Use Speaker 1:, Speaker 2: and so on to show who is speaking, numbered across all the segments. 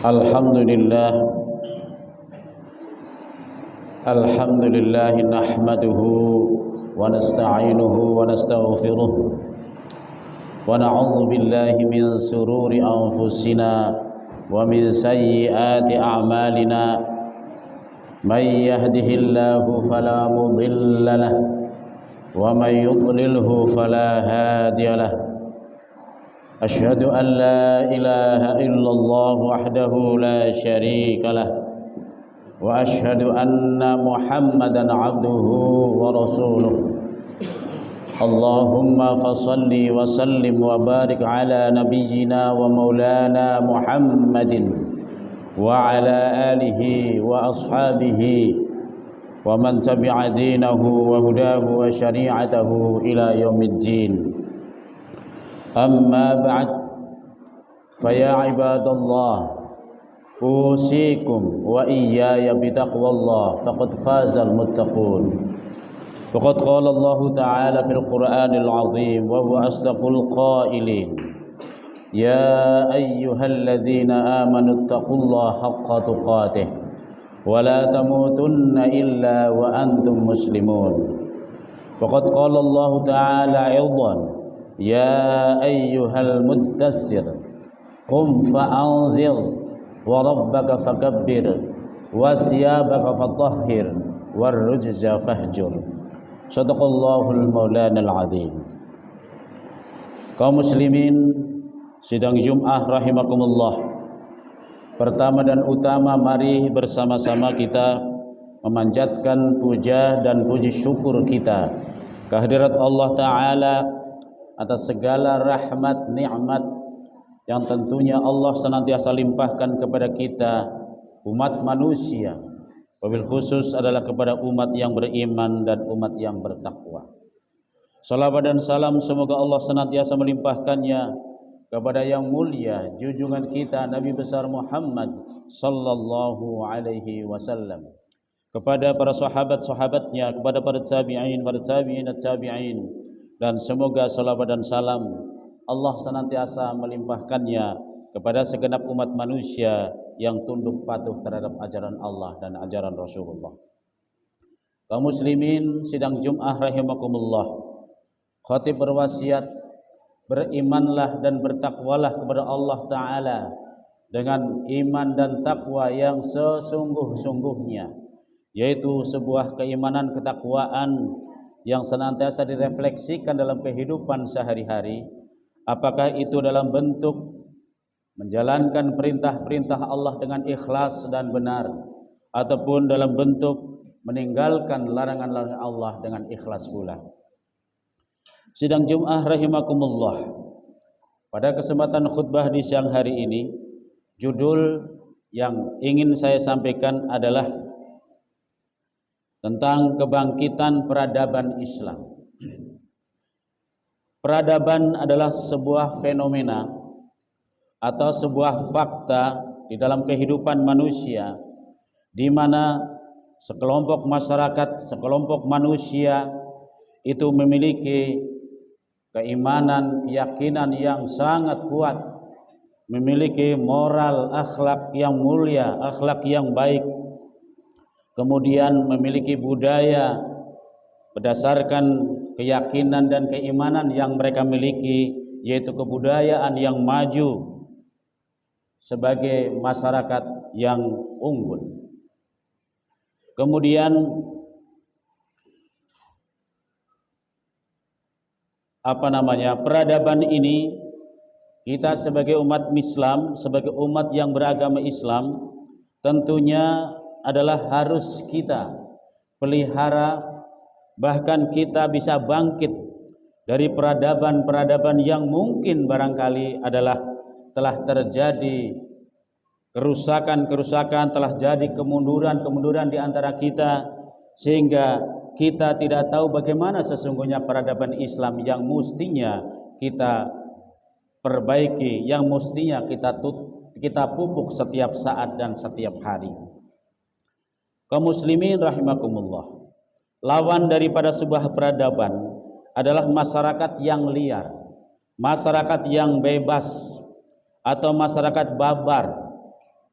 Speaker 1: Alhamdulillah, alhamdulillah nahmaduhu wa nasta'inuhu wa nastaghfiruh wa na'udzu billahi min sururi anfusina wa min sayyiati a'malina. May yahdihillahu fala mudilla lahu wa may yudlilhu fala hadiya lahu. Asyhadu an la ilaha illallah wahdahu la syarika lah wa asyhadu anna Muhammadan abduhu wa rasuluh. Allahumma fasalli wa sallim wa barik ala nabiyyina wa maulana Muhammadin wa ala alihi wa ashabihi wa man tabi'a dinahu wa hudahu wa syari'atahu ila yaumiddin. Amma ba'd, faya ibadallah, usikum wa iyaya bitaqwallah, faqad fazal muttaqun. Faqad qala Allah ta'ala fil Qur'anil azim wa huwa asdaqul qailin. Ya ayyuhalladzina amanu taqullaha haqqa tuqatih wa la tamutunna illa wa antum muslimun. Faqad qala Allah ta'ala aidan, Ya ayyuhal muddassir qum fa'anzir wa rabbaka fakabbir wa siyabaka fatahhir war rujza fahjur. Shadaqallahul maulanal azim. Kaum muslimin sidang Jum'ah rahimakumullah. Pertama dan utama, mari bersama-sama kita memanjatkan puja dan puji syukur kita kehadirat Allah Ta'ala atas segala rahmat nikmat yang tentunya Allah senantiasa limpahkan kepada kita umat manusia, wabil khusus adalah kepada umat yang beriman dan umat yang bertakwa. Salawat dan salam semoga Allah senantiasa melimpahkannya kepada yang mulia junjungan kita Nabi besar Muhammad sallallahu alaihi wasallam, kepada para sahabat-sahabatnya, kepada para tabi'in at-tabi'in, dan semoga salawat dan salam Allah senantiasa melimpahkannya kepada segenap umat manusia yang tunduk patuh terhadap ajaran Allah dan ajaran Rasulullah. Kaum muslimin sidang Jum'ah rahimakumullah, khatib berwasiat, berimanlah dan bertakwalah kepada Allah Ta'ala dengan iman dan takwa yang sesungguh-sungguhnya, yaitu sebuah keimanan ketakwaan yang senantiasa direfleksikan dalam kehidupan sehari-hari, apakah itu dalam bentuk menjalankan perintah-perintah Allah dengan ikhlas dan benar, ataupun dalam bentuk meninggalkan larangan-larangan Allah dengan ikhlas pula. Sidang Jum'ah rahimakumullah, pada kesempatan khutbah di siang hari ini, judul yang ingin saya sampaikan adalah tentang kebangkitan peradaban Islam. Peradaban adalah sebuah fenomena atau sebuah fakta di dalam kehidupan manusia, di mana sekelompok masyarakat, sekelompok manusia itu memiliki keimanan, keyakinan yang sangat kuat, memiliki moral, akhlak yang mulia, akhlak yang baik, kemudian memiliki budaya berdasarkan keyakinan dan keimanan yang mereka miliki, yaitu kebudayaan yang maju sebagai masyarakat yang unggul. Kemudian peradaban ini, kita sebagai umat Islam, sebagai umat yang beragama Islam, tentunya adalah harus kita pelihara, bahkan kita bisa bangkit dari peradaban-peradaban yang mungkin barangkali adalah telah terjadi kerusakan-kerusakan, telah jadi kemunduran-kemunduran di antara kita, sehingga kita tidak tahu bagaimana sesungguhnya peradaban Islam yang mestinya kita perbaiki, yang mestinya kita pupuk setiap saat dan setiap hari. Kaum muslimin rahimakumullah, lawan daripada sebuah peradaban adalah masyarakat yang liar, masyarakat yang bebas, atau masyarakat babar,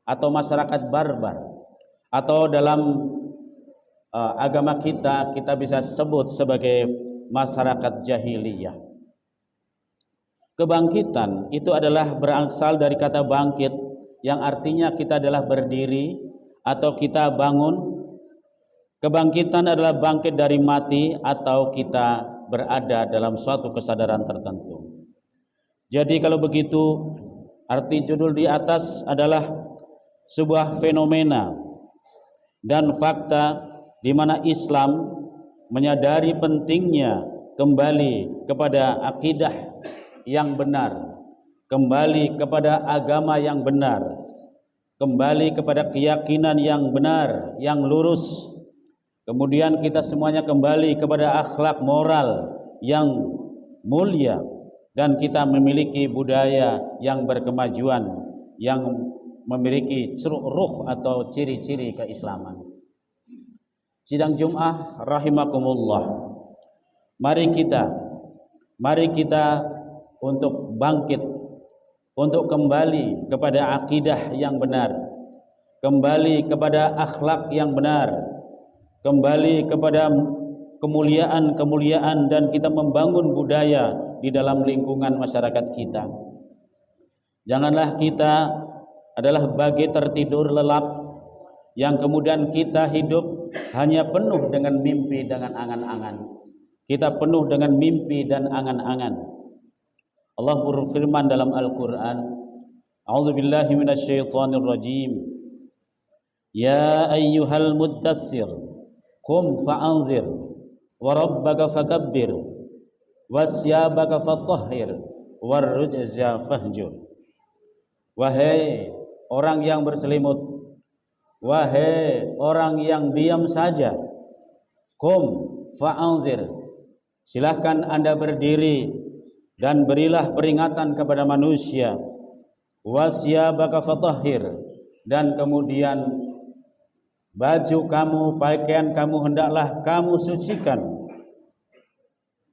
Speaker 1: atau masyarakat barbar, atau dalam agama kita bisa sebut sebagai masyarakat jahiliyah. Kebangkitan itu adalah berasal dari kata bangkit, yang artinya kita adalah berdiri atau kita bangun. Kebangkitan adalah bangkit dari mati atau kita berada dalam suatu kesadaran tertentu. Jadi kalau begitu, arti judul di atas adalah sebuah fenomena dan fakta di mana Islam menyadari pentingnya kembali kepada akidah yang benar, kembali kepada agama yang benar, kembali kepada keyakinan yang benar, yang lurus. Kemudian kita semuanya kembali kepada akhlak moral yang mulia, dan kita memiliki budaya yang berkemajuan, yang memiliki ceruk ruh atau ciri-ciri keislaman. Sidang Jum'ah rahimakumullah, mari kita untuk bangkit, untuk kembali kepada akidah yang benar, kembali kepada akhlak yang benar, kembali kepada kemuliaan-kemuliaan, dan kita membangun budaya di dalam lingkungan masyarakat kita. Janganlah kita adalah bagai tertidur lelap yang kemudian kita hidup hanya penuh dengan mimpi, dengan angan-angan. Kita penuh dengan mimpi dan angan-angan. Allah berfirman dalam Al-Quran, A'udzubillahi minasyaitonirrajim, Ya ayyuhal muddassir, qum fa'anzir, wa rabbaka fakabbir, wasyabaka fatahhir, warrujza fahjur. Wahai orang yang berselimut, wahai orang yang diam saja, qum fa'anzir, silahkan Anda berdiri dan berilah peringatan kepada manusia, wasyabaka fatahhir, dan kemudian baju kamu, pakaian kamu hendaklah kamu sucikan,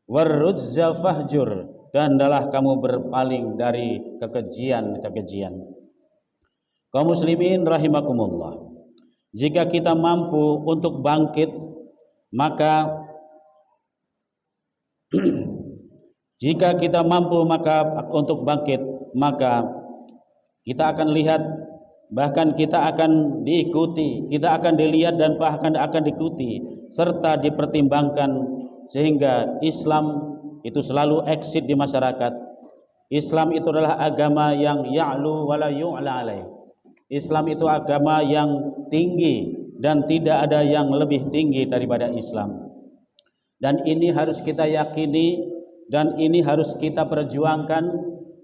Speaker 1: warrujza fahjur, dan hendaklah kamu berpaling dari kekejian-kekejian. Kaum muslimin rahimakumullah, jika kita mampu untuk bangkit, maka jika kita mampu untuk bangkit, maka kita akan lihat, bahkan kita akan diikuti, kita akan dilihat dan bahkan akan diikuti serta dipertimbangkan, sehingga Islam itu selalu eksis di masyarakat. Islam itu adalah agama yang ya'lu wa la yu'la alaih. Islam itu agama yang tinggi dan tidak ada yang lebih tinggi daripada Islam. Dan ini harus kita yakini dan ini harus kita perjuangkan,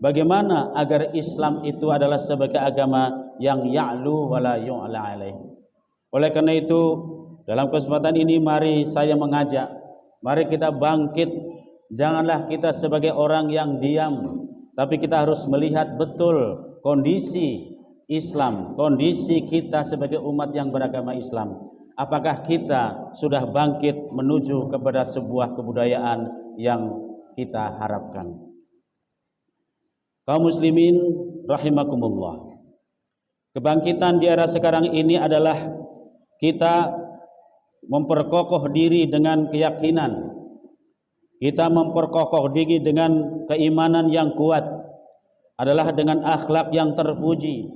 Speaker 1: bagaimana agar Islam itu adalah sebagai agama yang ya'lu wa la yu'la alaih. Oleh karena itu, dalam kesempatan ini mari saya mengajak, mari kita bangkit. Janganlah kita sebagai orang yang diam, tapi kita harus melihat betul kondisi Islam, kondisi kita sebagai umat yang beragama Islam. Apakah kita sudah bangkit menuju kepada sebuah kebudayaan yang kita harapkan? Kaum muslimin rahimakumullah, kebangkitan di era sekarang ini adalah kita memperkokoh diri dengan keyakinan, kita memperkokoh diri dengan keimanan yang kuat, adalah dengan akhlak yang terpuji.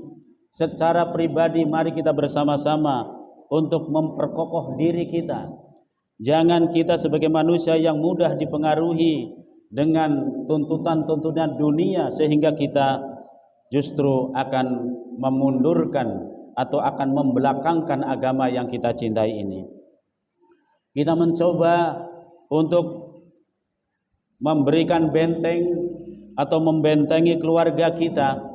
Speaker 1: Secara pribadi mari kita bersama-sama untuk memperkokoh diri kita. Jangan kita sebagai manusia yang mudah dipengaruhi dengan tuntutan-tuntutan dunia, sehingga kita justru akan memundurkan atau akan membelakangkan agama yang kita cintai ini. Kita mencoba untuk memberikan benteng atau membentengi keluarga kita,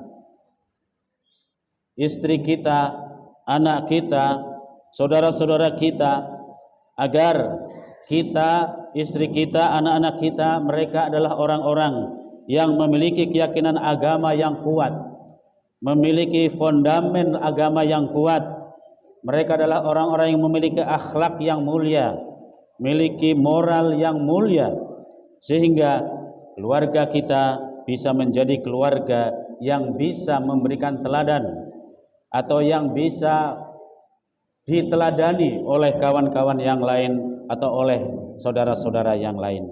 Speaker 1: istri kita, anak kita, saudara-saudara kita, agar kita, istri kita, anak-anak kita, mereka adalah orang-orang yang memiliki keyakinan agama yang kuat, memiliki fondamen agama yang kuat. Mereka adalah orang-orang yang memiliki akhlak yang mulia, memiliki moral yang mulia, sehingga keluarga kita bisa menjadi keluarga yang bisa memberikan teladan, atau yang bisa diteladani oleh kawan-kawan yang lain atau oleh saudara-saudara yang lain.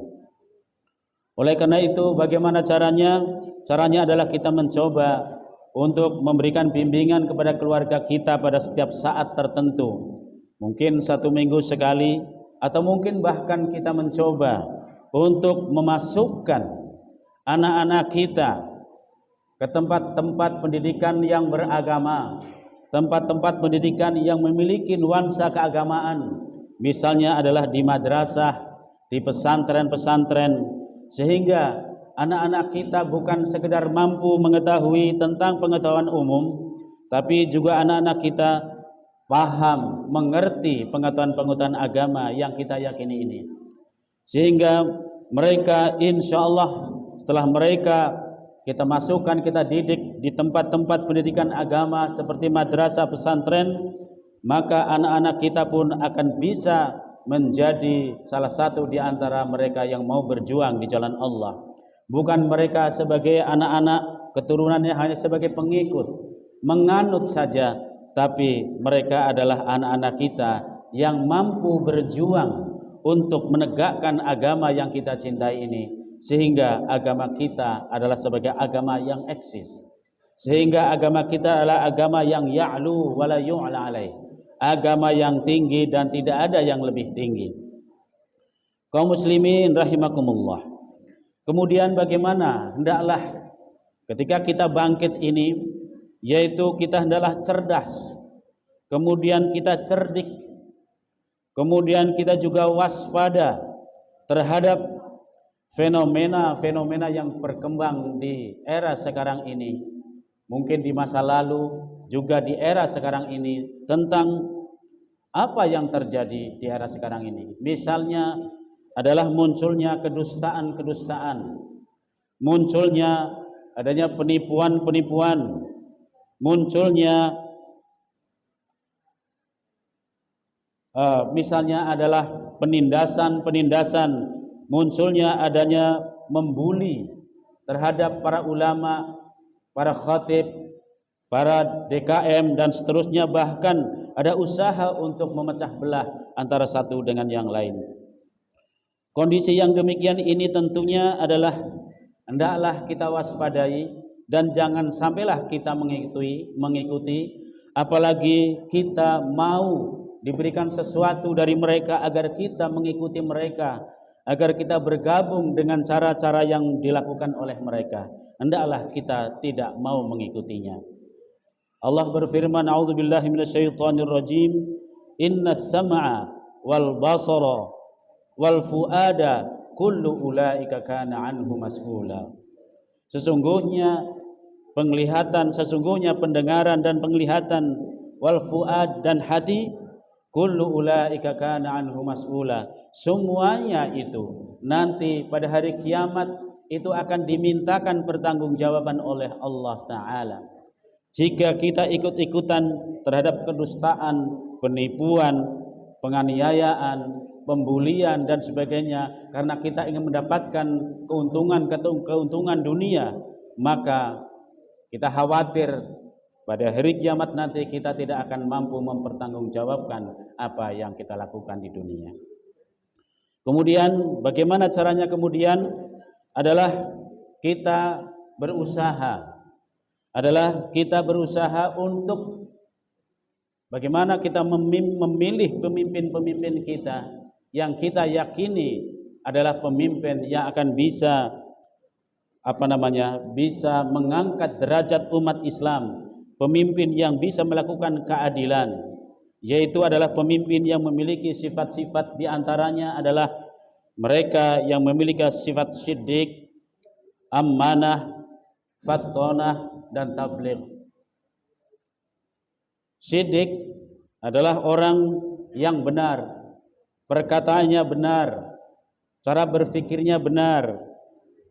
Speaker 1: Oleh karena itu, bagaimana caranya? Caranya adalah kita mencoba untuk memberikan bimbingan kepada keluarga kita pada setiap saat tertentu. Mungkin 1 minggu sekali, atau mungkin bahkan kita mencoba untuk memasukkan anak-anak kita ke tempat-tempat pendidikan yang beragama, tempat-tempat pendidikan yang memiliki nuansa keagamaan, misalnya adalah di madrasah, di pesantren-pesantren, sehingga anak-anak kita bukan sekedar mampu mengetahui tentang pengetahuan umum, tapi juga anak-anak kita paham, mengerti pengetahuan-pengetahuan agama yang kita yakini ini, sehingga mereka insya Allah setelah mereka kita masukkan, kita didik di tempat-tempat pendidikan agama seperti madrasah, pesantren, maka anak-anak kita pun akan bisa menjadi salah satu di antara mereka yang mau berjuang di jalan Allah. Bukan mereka sebagai anak-anak keturunannya hanya sebagai pengikut, menganut saja, tapi mereka adalah anak-anak kita yang mampu berjuang untuk menegakkan agama yang kita cintai ini, sehingga agama kita adalah sebagai agama yang eksis, sehingga agama kita adalah agama yang ya'lu wa la yu'la alaih, agama yang tinggi dan tidak ada yang lebih tinggi. Kaum muslimin rahimakumullah. Kemudian bagaimana? Hendaklah ketika kita bangkit ini, yaitu kita hendaklah cerdas, kemudian kita cerdik, kemudian kita juga waspada terhadap fenomena-fenomena yang berkembang di era sekarang ini, mungkin di masa lalu juga di era sekarang ini, tentang apa yang terjadi di era sekarang ini. Misalnya adalah munculnya kedustaan-kedustaan, munculnya adanya penipuan-penipuan, munculnya misalnya adalah penindasan-penindasan, munculnya adanya membuli terhadap para ulama, para khatib, para DKM dan seterusnya, bahkan ada usaha untuk memecah belah antara satu dengan yang lain. Kondisi yang demikian ini tentunya adalah hendaklah kita waspadai dan jangan sampailah kita mengikuti, apalagi kita mau diberikan sesuatu dari mereka agar kita mengikuti mereka, agar kita bergabung dengan cara-cara yang dilakukan oleh mereka. Hendaklah kita tidak mau mengikutinya. Allah berfirman, a'udzubillahi minasyaitonirrajim, innas sam'a wal basara wal fuada kullu ulaika kana anhu mas'ula. Sesungguhnya penglihatan, sesungguhnya pendengaran dan penglihatan, wal fuad dan hati, kullu ulaika kana anhu mas'ula, semuanya itu nanti pada hari kiamat itu akan dimintakan pertanggungjawaban oleh Allah Ta'ala. Jika kita ikut-ikutan terhadap kedustaan, penipuan, penganiayaan, pembulian dan sebagainya, karena kita ingin mendapatkan keuntungan dunia, maka kita khawatir pada hari kiamat nanti kita tidak akan mampu mempertanggungjawabkan apa yang kita lakukan di dunia. Kemudian bagaimana caranya? Kemudian adalah kita berusaha, untuk bagaimana kita memilih pemimpin-pemimpin kita yang kita yakini adalah pemimpin yang akan bisa bisa mengangkat derajat umat Islam, pemimpin yang bisa melakukan keadilan, yaitu adalah pemimpin yang memiliki sifat-sifat, diantaranya adalah mereka yang memiliki sifat siddiq, amanah, fattonah dan tabligh. Siddiq adalah orang yang benar, perkataannya benar, cara berpikirnya benar,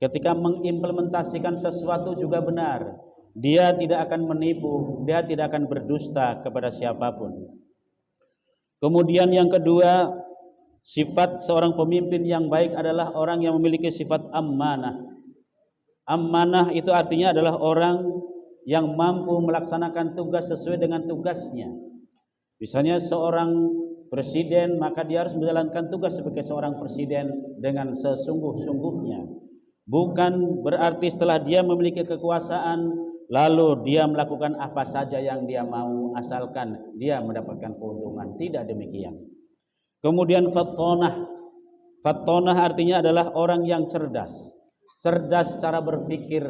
Speaker 1: ketika mengimplementasikan sesuatu juga benar. Dia tidak akan menipu, dia tidak akan berdusta kepada siapapun. Kemudian yang kedua, sifat seorang pemimpin yang baik adalah orang yang memiliki sifat amanah. Amanah itu artinya adalah orang yang mampu melaksanakan tugas sesuai dengan tugasnya. Misalnya seorang presiden, maka dia harus menjalankan tugas sebagai seorang presiden dengan sesungguh-sungguhnya. Bukan berarti setelah dia memiliki kekuasaan lalu dia melakukan apa saja yang dia mau asalkan dia mendapatkan keuntungan. Tidak demikian. Kemudian fattonah artinya adalah orang yang cerdas. Cerdas cara berpikir.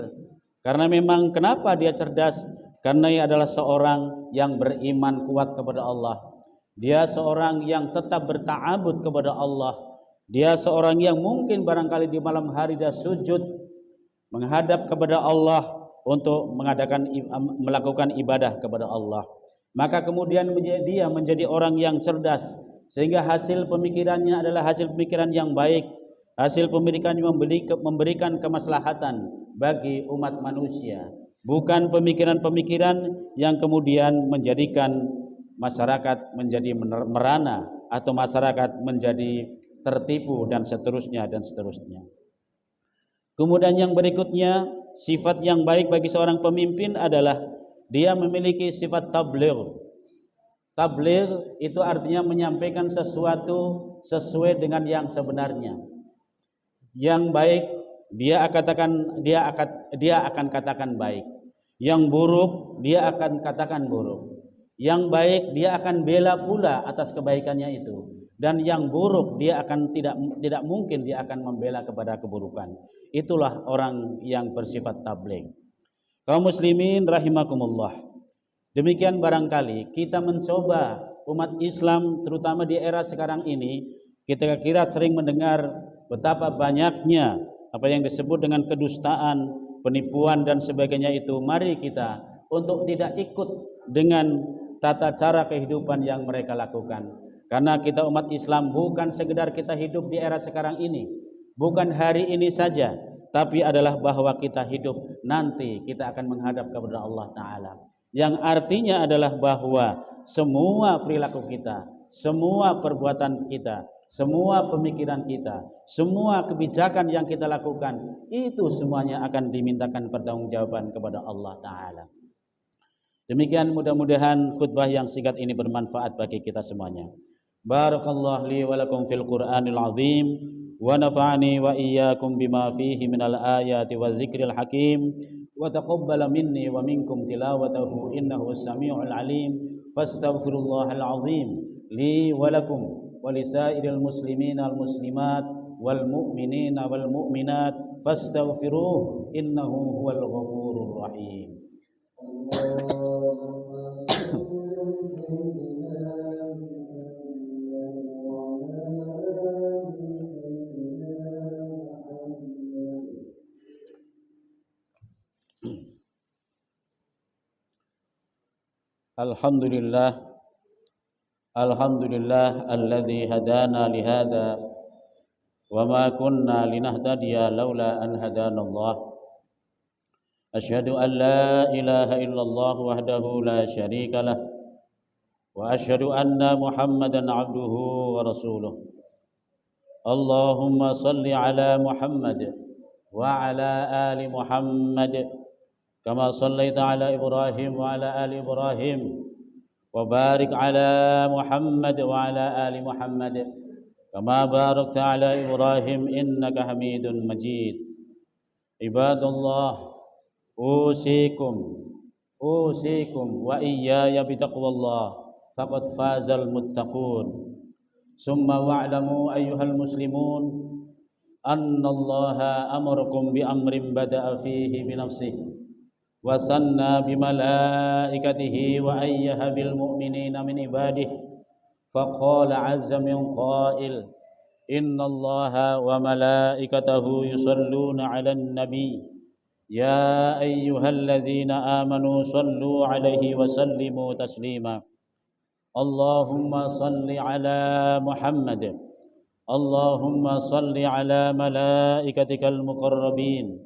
Speaker 1: Karena memang kenapa dia cerdas? Karena ia adalah seorang yang beriman kuat kepada Allah. Dia seorang yang tetap berta'abud kepada Allah. Dia seorang yang mungkin barangkali di malam hari dia sujud menghadap kepada Allah untuk melakukan ibadah kepada Allah. Maka kemudian dia menjadi orang yang cerdas, sehingga hasil pemikirannya adalah hasil pemikiran yang baik, hasil pemikiran yang memberikan kemaslahatan bagi umat manusia, bukan pemikiran-pemikiran yang kemudian menjadikan masyarakat menjadi merana atau masyarakat menjadi tertipu dan seterusnya dan seterusnya. Kemudian yang berikutnya, sifat yang baik bagi seorang pemimpin adalah dia memiliki sifat tabligh. Tabligh itu artinya menyampaikan sesuatu sesuai dengan yang sebenarnya. Yang baik dia akan katakan baik. Yang buruk dia akan katakan buruk. Yang baik dia akan bela pula atas kebaikannya itu. Dan yang buruk dia akan tidak mungkin dia akan membela kepada keburukan. Itulah orang yang bersifat tabligh. Kaum muslimin rahimakumullah. Demikian barangkali kita mencoba umat Islam terutama di era sekarang ini, kita kira sering mendengar betapa banyaknya apa yang disebut dengan kedustaan, penipuan dan sebagainya itu. Mari kita untuk tidak ikut dengan tata cara kehidupan yang mereka lakukan. Karena kita umat Islam bukan sekedar kita hidup di era sekarang ini, bukan hari ini saja, tapi adalah bahwa kita hidup nanti kita akan menghadap kepada Allah Ta'ala. Yang artinya adalah bahwa semua perilaku kita, semua perbuatan kita, semua pemikiran kita, semua kebijakan yang kita lakukan, itu semuanya akan dimintakan pertanggungjawaban kepada Allah Ta'ala. Demikian mudah-mudahan khutbah yang singkat ini bermanfaat bagi kita semuanya. Barakallahu li wa lakum fil Qur'anil azim wa nafa'ani wa iyyakum bima fihi minal ayati wa dzikril hakim wa taqabbala minni wa minkum tilawatahu innahu as-sami'ul alim fastaghfirullahal azim li wa lakum wa lisairil muslimina wal muslimat wal mu'minina wal mu'minat fastaghfiruhu innahu huwal ghafurur rahim. Alhamdulillah alladzi hadana lihada wa ma kunna linahtadiya laula an hadanallah. Asyhadu an la ilaha illallah wahdahu la syarika lah wa asyhadu anna Muhammadan abduhu wa rasuluh. Allahumma salli ala Muhammad wa ala ali Muhammad kama sallaita ala Ibrahim wa ala ali Ibrahim wa barik ala Muhammad wa ala ali Muhammad kama barakta ala Ibrahim innaka Hamidun Majid. Ibadallah, usikum wa iyaya bitaqwallah faqad fazal muttaqun. Summa wa'lamu ayyuhal muslimun anna Allaha amarakum bi amrin bada'a fihi bi nafsihi wa sanna bi malaikatihi wa ayyaha bil mu'minina min ibadihi faqala azza min qail inna Allaha wa malaikatahu yusalluna 'alan nabi ya ayyuhalladzina amanu sallu 'alaihi wa sallimu taslima. Allahumma salli 'ala Muhammad, Allahumma salli 'ala malaikatikal muqarrabin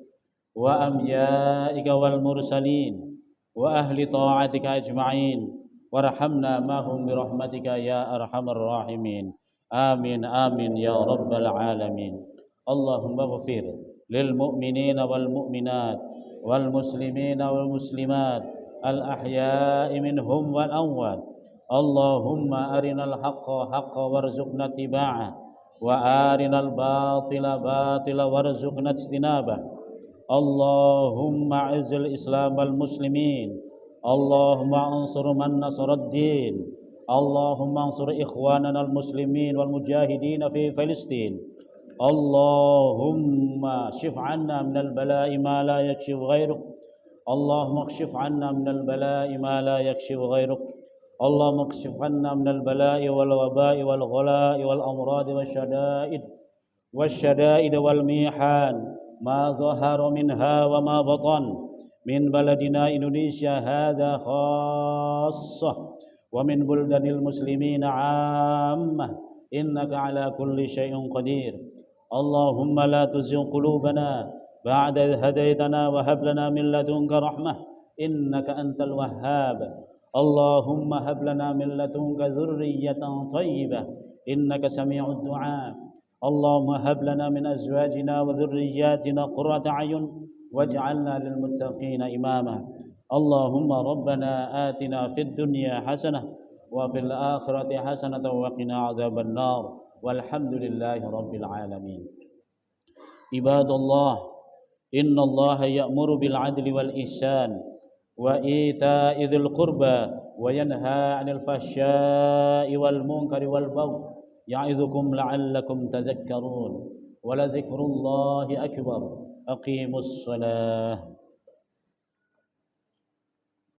Speaker 1: wa amyaika wal mursalin wa ahli ta'atika ajma'in warhamna mahum birahmatika ya arhamar rahimin. Amin amin ya rabbal alamin. Allahumma ighfir lil mu'minina wal mu'minat والمسلمين والمسلمات الأحياء منهم والأموات اللهم أرنا الحق حقا وارزقنا اتباعه وأرنا الباطل باطلا وارزقنا اجتنابه اللهم أعز الإسلام والمسلمين اللهم انصر من نصر الدين اللهم انصر إخواننا المسلمين والمجاهدين في فلسطين اللهم اشف عنا من البلاء ما لا يكشف غيرك اللهم اكشف عنا من البلاء ما لا يكشف غيرك اللهم اكشف عنا من البلاء والوباء والغلاء والأمراض والشدائد والميحان ما ظهر منها وما بطن من بلدنا إندونيسيا هذا خاصة ومن بلدان المسلمين عامة إنك على كل شيء قدير اللهم لا تزغ قلوبنا بعد إذ هديتنا وهب لنا من لدنك رحمة إنك أنت الوهاب اللهم هب لنا من لدنك ذرية طيبة إنك سميع الدعاء اللهم هب لنا من أزواجنا وذرياتنا قرة أعين واجعلنا للمتقين إماما اللهم ربنا آتنا في الدنيا حسنة وفي الآخرة حسنة وقنا عذاب النار والحمد لله رب العالمين عباد الله إن الله يأمر بالعدل والإحسان وإيتاء ذي القربى وينهى عن الفحشاء والمنكر والبغي يعظكم لعلكم تذكرون ولذكر الله أكبر أقيموا الصلاة